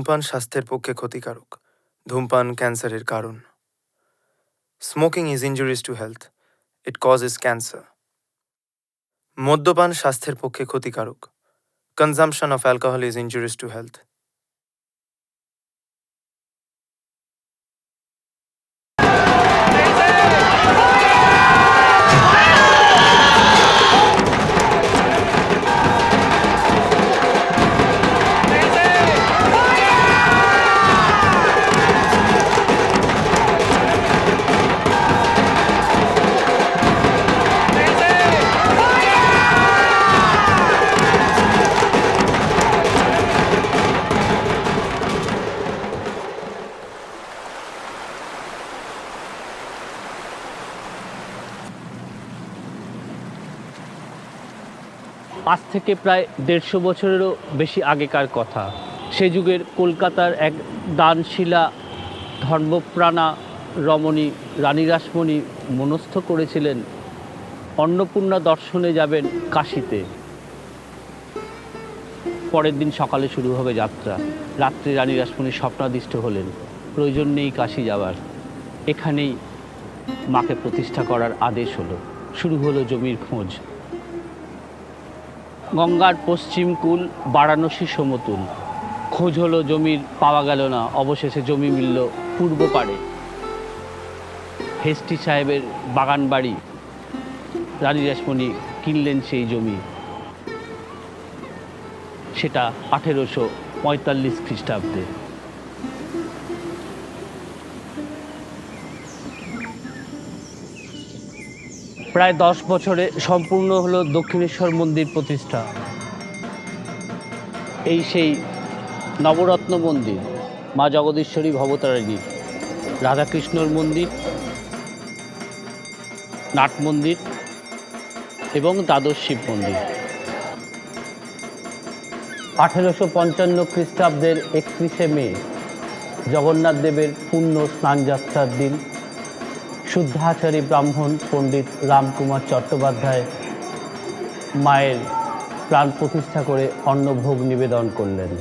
মদ্যপান স্বাস্থ্যের পক্ষে ক্ষতিকারক। ধূমপান ক্যান্সারের কারণ। Smoking is injurious to health. It causes cancer. মদ্যপান স্বাস্থ্যের পক্ষে ক্ষতিকারক। Consumption of alcohol is injurious to health. আজ থেকে প্রায় 150 বছরেরও বেশি আগেকার কথা। সে যুগের কলকাতার এক দানশীলা ধর্মপ্রাণা রমণী রানী রাসমণি মনস্থ করেছিলেন অন্নপূর্ণা দর্শনে যাবেন কাশীতে। পরের দিন সকালে শুরু হবে যাত্রা। রাত্রে রানী রাসমণি স্বপ্নাদিষ্ট হলেন, প্রয়োজন নেই কাশী যাওয়ার, এখানেই মাকে প্রতিষ্ঠা করার আদেশ হলো। শুরু হলো জমির খোঁজ। গঙ্গার পশ্চিম কূল বারাণসী সমতুল। খোঁজ হলো জমির, পাওয়া গেল না। অবশেষে জমি মিলল পূর্ব পাড়ে। হেস্টি সাহেবের বাগান বাড়ি। রানী রাসমণি কিনলেন সেই জমি। সেটা 1845 খ্রিস্টাব্দে। প্রায় 10 বছরে সম্পূর্ণ হলো দক্ষিণেশ্বর মন্দির প্রতিষ্ঠা। এই সেই নবরত্ন মন্দির, মা জগদীশ্বরী ভবতারিণী, রাধাকৃষ্ণর মন্দির, নাট মন্দির এবং দ্বাদশ শিব মন্দির। 1855 খ্রিস্টাব্দের 31শে মে জগন্নাথ দেবের পূর্ণ স্নানযাত্রার দিন শুদ্ধাচারী ব্রাহ্মণ পণ্ডিত রামকুমার চট্টোপাধ্যায় মায়ের প্রাণ প্রতিষ্ঠা করে অন্নভোগ নিবেদন করলেন।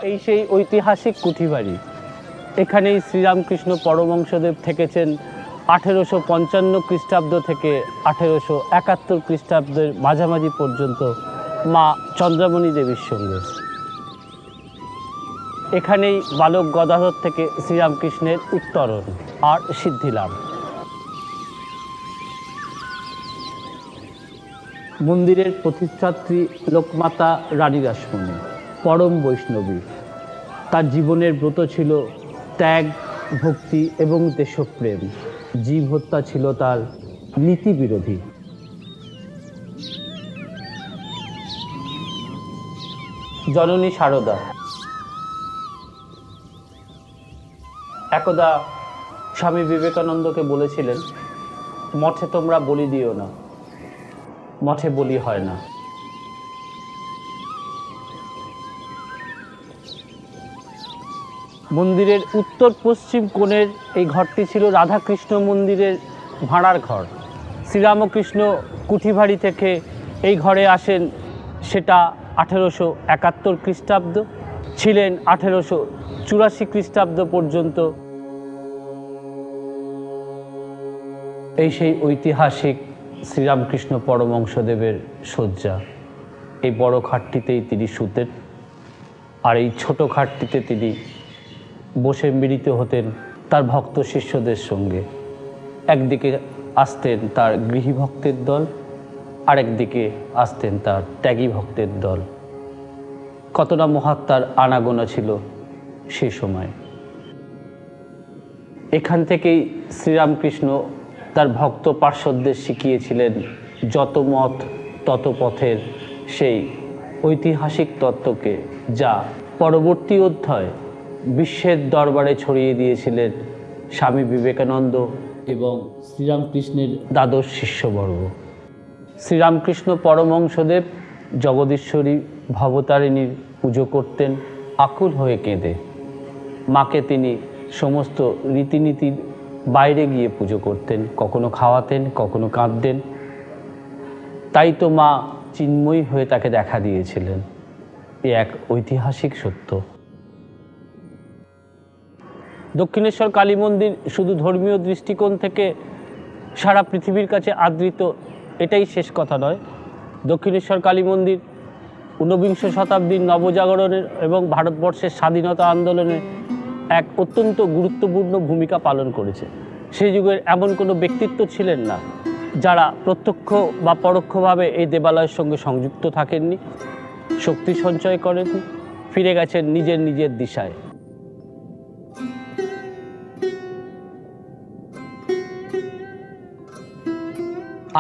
এই সেই ঐতিহাসিক কুঠিবাড়ি। এখানেই শ্রীরামকৃষ্ণ পরমহংসদেব থেকেছেন 1855 খ্রিস্টাব্দ থেকে 1871 খ্রিস্টাব্দের মাঝামাঝি পর্যন্ত মা চন্দ্রামণি দেবীর সঙ্গে। এখানেই বালক গদাধর থেকে শ্রীরামকৃষ্ণের উত্তরণ আর সিদ্ধিলাভ। মন্দিরের প্রতিষ্ঠাত্রী লোকমাতা রানী রাসমণি পরম বৈষ্ণবী। তার জীবনের ব্রত ছিল ত্যাগ, ভক্তি এবং দেশপ্রেম। জীব হত্যা ছিল তার নীতি বিরোধী। জননী সারদা একদা স্বামী বিবেকানন্দকে বলেছিলেন, মঠে তোমরা বলি দিও না, মঠে বলি হয় না। মন্দিরের উত্তর পশ্চিম কোণের এই ঘরটি ছিল রাধাকৃষ্ণ মন্দিরের ভাড়ার ঘর। শ্রীরামকৃষ্ণ কুঠিবাড়ি থেকে এই ঘরে আসেন, সেটা 1871 খ্রিস্টাব্দ, ছিলেন 1884 খ্রিস্টাব্দ পর্যন্ত। এই সেই ঐতিহাসিক শ্রীরামকৃষ্ণ পরমহংসদেবের শয্যা। এই বড় খাটটিতেই তিনি শুতেন, আর এই ছোট খাটটিতে তিনি বসে মিলিত হতেন তার ভক্ত শিষ্যদের সঙ্গে। একদিকে আসতেন তার গৃহী ভক্তের দল, আরেকদিকে আসতেন তার ত্যাগী ভক্তের দল। কতটা মহাত্মার আনাগোনা ছিল সে সময়। এখান থেকেই শ্রীরামকৃষ্ণ তার ভক্ত পার্শ্বদের শিখিয়েছিলেন যত মত তত পথের সেই ঐতিহাসিক তত্ত্বকে, যা পরবর্তী অধ্যায় বিশ্বের দরবারে ছড়িয়ে দিয়েছিলেন স্বামী বিবেকানন্দ এবং শ্রীরামকৃষ্ণের দ্বাদশ শিষ্যবর্গ। শ্রীরামকৃষ্ণ পরমহংসদেব জগদীশ্বরী ভবতারিণীর পুজো করতেন আকুল হয়ে কেঁদে। মাকে তিনি সমস্ত রীতিনীতির বাইরে গিয়ে পুজো করতেন, কখনো খাওয়াতেন, কখনো কাঁদতেন। তাই তো মা চিন্ময়ী হয়ে তাকে দেখা দিয়েছিলেন। এ এক ঐতিহাসিক সত্য। দক্ষিণেশ্বর কালী মন্দির শুধু ধর্মীয় দৃষ্টিকোণ থেকে সারা পৃথিবীর কাছে আদৃত এটাই শেষ কথা নয়। দক্ষিণেশ্বর কালী মন্দির ঊনবিংশ শতাব্দীর নবজাগরণের এবং ভারতবর্ষের স্বাধীনতা আন্দোলনে এক অত্যন্ত গুরুত্বপূর্ণ ভূমিকা পালন করেছে। সেই যুগের এমন কোনো ব্যক্তিত্ব ছিলেন না যারা প্রত্যক্ষ বা পরোক্ষভাবে এই দেবালয়ের সঙ্গে সংযুক্ত থাকেননি, শক্তি সঞ্চয় করেননি, ফিরে গেছেন নিজের নিজের দিশায়।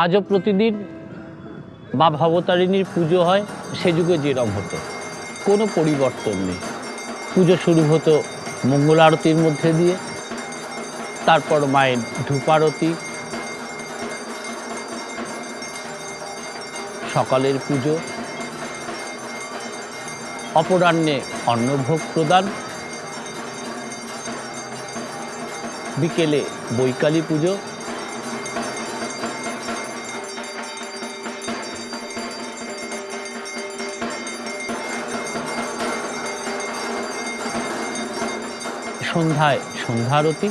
আজও প্রতিদিন বা ভবতারিণীর পুজো হয় সে যুগে যেরকম হতো, কোনো পরিবর্তন নেই। পুজো শুরু হতো মঙ্গল আরতির মধ্যে দিয়ে, তারপর মায়ের ধূপারতি, সকালের পুজো, অপরাহ্নে অন্নভোগ প্রদান, বিকেলে বৈকালী পুজো, সন্ধ্যায় সন্ধ্যারতি,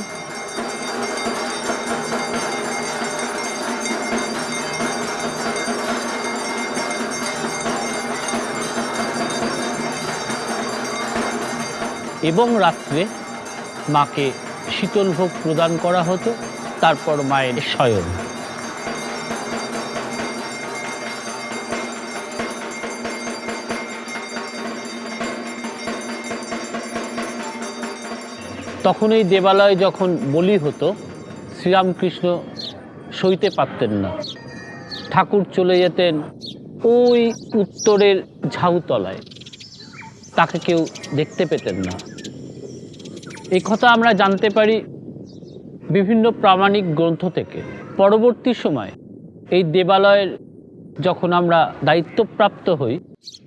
এবং রাত্রে মাকে শীতল ভোগ প্রদান করা হতো, তারপর মায়ের শয়ন। তখন এই দেবালয়ে যখন বলি হতো, শ্রীরামকৃষ্ণ সইতে পারতেন না। ঠাকুর চলে যেতেন ওই উত্তরের ঝাউতলায়, তাকে কেউ দেখতে পেতেন না। এই কথা আমরা জানতে পারি বিভিন্ন প্রামাণিক গ্রন্থ থেকে। পরবর্তী সময় এই দেবালয়ের যখন আমরা দায়িত্বপ্রাপ্ত হই,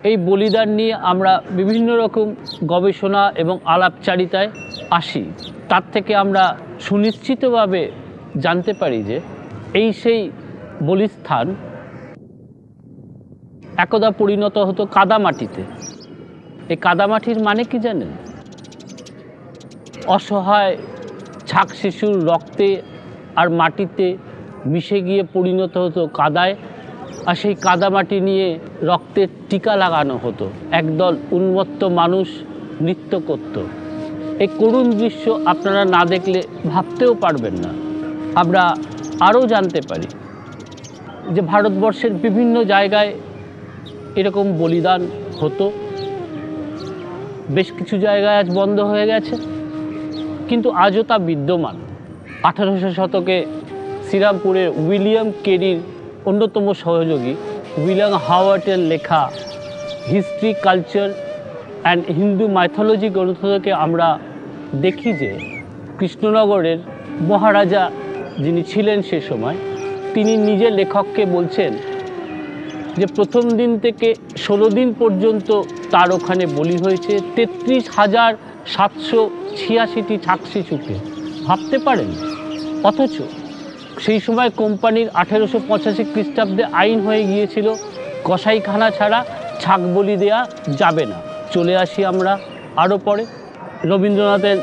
এই বলিদান নিয়ে আমরা বিভিন্ন রকম গবেষণা এবং আলাপচারিতায় আসি। তার থেকে আমরা সুনিশ্চিতভাবে জানতে পারি যে এই সেই বলিস্থান একদা পরিণত হতো কাদামাটিতে। এই কাদামাটির মানে কি জানেন? অসহায় ছাক শিশুর রক্তে আর মাটিতে মিশে গিয়ে পরিণত হতো কাদায়, আর সেই কাদামাটি নিয়ে রক্তের টিকা লাগানো হতো। একদল উন্মত্ত মানুষ নৃত্য করত। এই করুণ দৃশ্য আপনারা না দেখলে ভাবতেও পারবেন না। আমরা আরও জানতে পারি যে ভারতবর্ষের বিভিন্ন জায়গায় এরকম বলিদান হতো। বেশ কিছু জায়গায় আজ বন্ধ হয়ে গেছে, কিন্তু আজও তা বিদ্যমান। 1800 শতকে শ্রীরামপুরের উইলিয়াম কেরির অন্যতম সহযোগী উইলিয়াম হাওয়ার্টের লেখা history, culture and Hindu mythology গ্রন্থ থেকে আমরা দেখি যে কৃষ্ণনগরের মহারাজা যিনি ছিলেন সে সময়, তিনি নিজে লেখককে বলছেন যে প্রথম দিন থেকে 16 দিন পর্যন্ত তার ওখানে বলি হয়েছে 33,786টি ছাক শিশুকে। ভাবতে পারেন? অথচ সেই সময় কোম্পানির 1885 খ্রিস্টাব্দে আইন হয়ে গিয়েছিল কসাইখানা ছাড়া ছাক বলি দেয়া যাবে না। চলে আসি আমরা আরও পরে রবীন্দ্রনাথের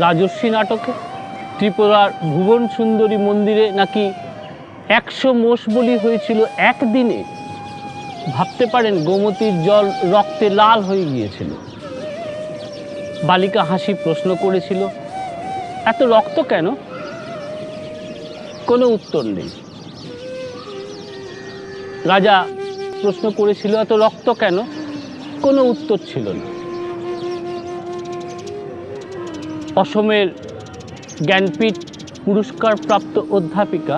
রাজর্ষি নাটকে। ত্রিপুরার ভুবন সুন্দরী মন্দিরে নাকি 100 মোষ বলি হয়েছিল একদিনে। ভাবতে পারেন? গোমতীর জল রক্তে লাল হয়ে গিয়েছিল। বালিকা হাসি প্রশ্ন করেছিল, এত রক্ত কেন? কোনো উত্তর নেই। রাজা প্রশ্ন করেছিল, এত রক্ত কেন? কোনো উত্তর ছিল না। অসমের জ্ঞানপীঠ পুরস্কার প্রাপ্ত অধ্যাপিকা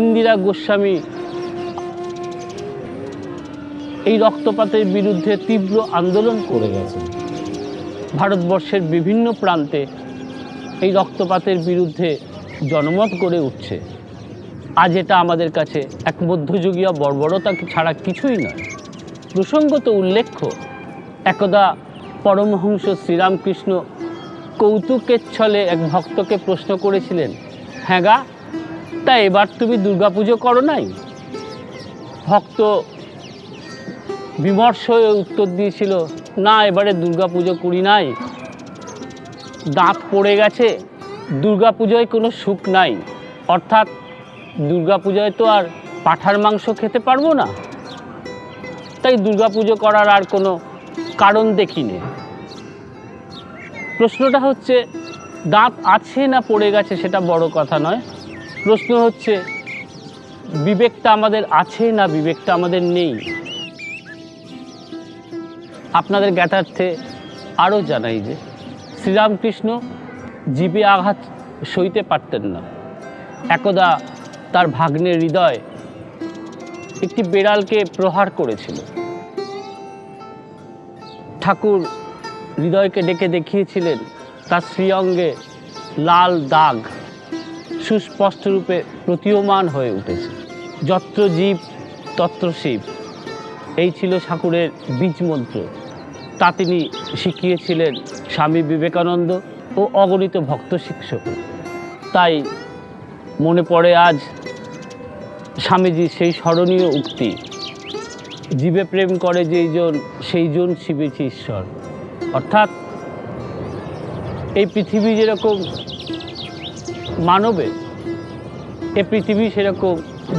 ইন্দিরা গোস্বামী এই রক্তপাতের বিরুদ্ধে তীব্র আন্দোলন করে গেছেন। ভারতবর্ষের বিভিন্ন প্রান্তে এই রক্তপাতের বিরুদ্ধে জনমত গড়ে উঠছে। আজ এটা আমাদের কাছে এক মধ্যযুগীয় বর্বরতা ছাড়া কিছুই নয়। প্রসঙ্গত উল্লেখ্য, একদা পরমহংস শ্রীরামকৃষ্ণ কৌতুকের ছলে এক ভক্তকে প্রশ্ন করেছিলেন, হ্যাঁ গা, তা এবার তুমি দুর্গাপুজো করো নাই? ভক্ত বিমর্ষ হয়ে উত্তর দিয়েছিল, না এবারে দুর্গাপুজো করি নাই, দাঁত পড়ে গেছে, দুর্গাপুজোয় কোনো সুখ নাই, অর্থাৎ দুর্গাপুজোয় তো আর পাঁঠার মাংস খেতে পারবো না, তাই দুর্গাপুজো করার আর কোনো কারণ দেখি নে। প্রশ্নটা হচ্ছে দাঁত আছে না পড়ে গেছে সেটা বড় কথা নয়, প্রশ্ন হচ্ছে বিবেকটা আমাদের আছে না বিবেকটা আমাদের নেই। আপনাদের জ্ঞাতার্থে আরও জানাই যে শ্রীরামকৃষ্ণ জীবে আঘাত সইতে পারতেন না। একদা তার ভাগ্নের হৃদয় একটি বেড়ালকে প্রহার করেছিল। ঠাকুর হৃদয়কে ডেকে দেখিয়েছিলেন তার শ্রীঅঙ্গে লাল দাগ সুস্পষ্ট রূপে প্রতীয়মান হয়ে উঠেছে। যত্র জীব তত্র শিব, এই ছিল ঠাকুরের বীজমন্ত্র। তা তিনি শিখিয়েছিলেন স্বামী বিবেকানন্দ ও অগণিত ভক্ত শিক্ষক। তাই মনে পড়ে আজ স্বামীজির সেই স্মরণীয় উক্তি, জীবে প্রেম করে যেইজন সেইজন শিবেছি ঈশ্বর। অর্থাৎ এই পৃথিবী যেরকম মানবে, এ পৃথিবী সেরকম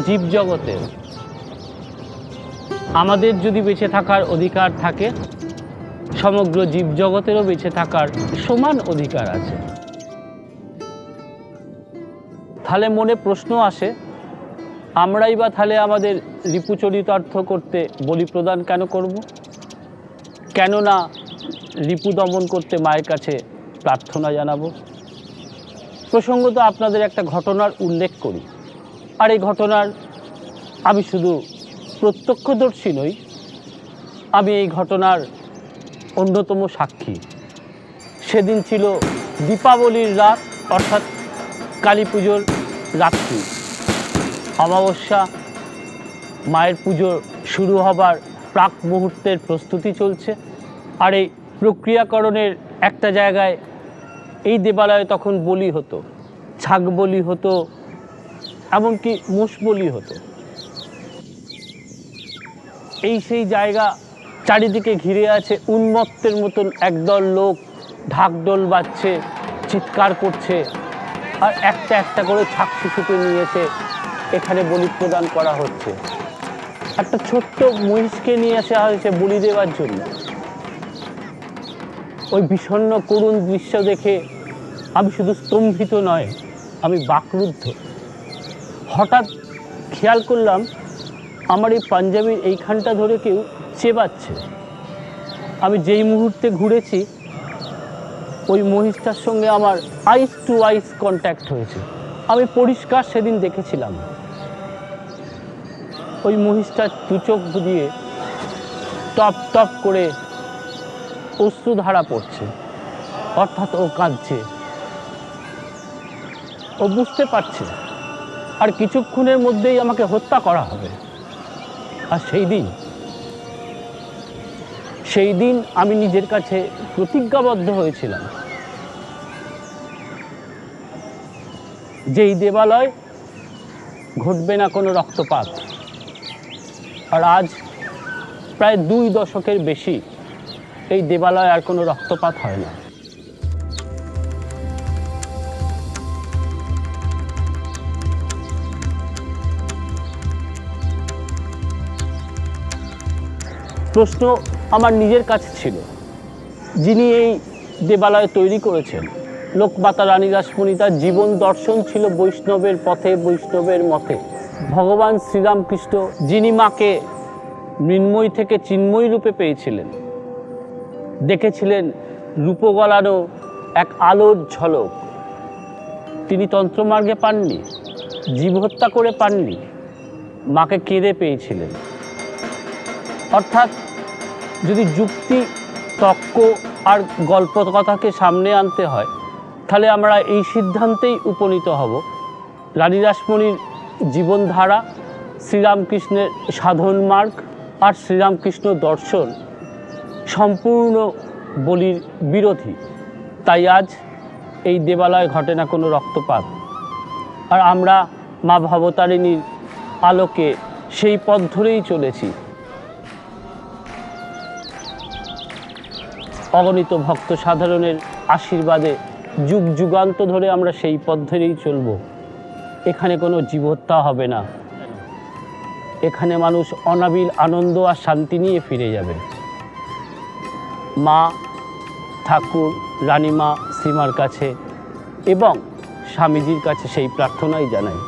জীবজগতের। আমাদের যদি বেঁচে থাকার অধিকার থাকে, সমগ্র জীবজগতেরও বেঁচে থাকার সমান অধিকার আছে। তাহলে মনে প্রশ্ন আসে, আমরাই বা তাহলে আমাদের রিপুচরিতার্থ করতে বলি প্রদান কেন করব? কেন না রিপু দমন করতে মায়ের কাছে প্রার্থনা জানাবো? প্রসঙ্গত আপনাদের একটা ঘটনার উল্লেখ করি, আর এই ঘটনার আমি শুধু প্রত্যক্ষদর্শী নই, আমি এই ঘটনার অন্যতম সাক্ষী। সেদিন ছিল দীপাবলির রাত, অর্থাৎ কালী পুজোর রাত্রি, অমাবস্যা। মায়ের পুজো শুরু হবার প্রাক মুহূর্তের প্রস্তুতি চলছে, আর এই প্রক্রিয়াকরণের একটা জায়গায় এই দেবালয়ে তখন বলি হতো, ছাগ বলি হতো, এমনকি মোষ বলি হতো। এই সেই জায়গা, চারিদিকে ঘিরে আছে উন্মত্তের মতন একদল লোক, ঢাকঢোল বাজছে, চিৎকার করছে, আর একটা একটা করে ছাগ শিশুকে নিয়েছে এখানে বলি প্রদান করা হচ্ছে। একটা ছোট্ট মহিষকে নিয়ে আসা হয়েছে বলি দেওয়ার জন্য। ওই বিষণ্ণ করুণ দৃশ্য দেখে আমি শুধু স্তম্ভিত নয়, আমি বাকরুদ্ধ। হঠাৎ খেয়াল করলাম আমার এই পাঞ্জাবির এইখানটা ধরে কেউ চেবাচ্ছে। আমি যেই মুহূর্তে ঘুরেছি, ওই মহিষটার সঙ্গে আমার আইস টু আইস কন্ট্যাক্ট হয়েছে। আমি পরিষ্কার সেদিন দেখেছিলাম ওই মহিষটার দু চোখ দিয়ে টপ টপ করে অশ্রুধারা পড়ছে, অর্থাৎ ও কাঁদছে, ও বুঝতে পারছে আর কিছুক্ষণের মধ্যেই আমাকে হত্যা করা হবে। আর সেই দিন আমি নিজের কাছে প্রতিজ্ঞাবদ্ধ হয়েছিলাম যে এই দেবালয় ঘটবে না কোনো রক্তপাত। আর আজ প্রায় 2 দশকের বেশি এই দেবালয়ে আর কোনো রক্তপাত হয় না। প্রশ্ন আমার নিজের কাছে ছিল, যিনি এই দেবালয় তৈরি করেছেন, লোকমাতা রানী রাসমণি, তার জীবন দর্শন ছিল বৈষ্ণবের পথে, বৈষ্ণবের মতে। ভগবান শ্রীরামকৃষ্ণ, যিনি মাকে মৃন্ময়ী থেকে চিন্ময়ী রূপে পেয়েছিলেন, দেখেছিলেন রূপ গলানো এক আলোর ঝলক। তিনি তন্ত্রমার্গে পাননি, জীব হত্যা করে পাননি, মাকে কেঁদে পেয়েছিলেন। অর্থাৎ যদি যুক্তি, তর্ক আর গল্প কথাকে সামনে আনতে হয়, তাহলে আমরা এই সিদ্ধান্তেই উপনীত হব, রানী রাসমণির জীবনধারা, শ্রীরামকৃষ্ণের সাধন মার্গ আর শ্রীরামকৃষ্ণ দর্শন সম্পূর্ণ বলির বিরোধী। তাই আজ এই দেবালয়ে ঘটে না কোনো রক্তপাত, আর আমরা মা ভবতারিণীর আলোকে সেই পথ ধরেই চলেছি। অগণিত ভক্ত সাধারণের আশীর্বাদে যুগ যুগান্ত ধরে আমরা সেই পথ ধরেই চলব। এখানে কোনো জীবহত্যা হবে না, এখানে মানুষ অনাবিল আনন্দ আর শান্তি নিয়ে ফিরে যাবে। মা, ঠাকুর, রানীমা, শ্রীমার কাছে এবং স্বামীজির কাছে সেই প্রার্থনাই জানাই।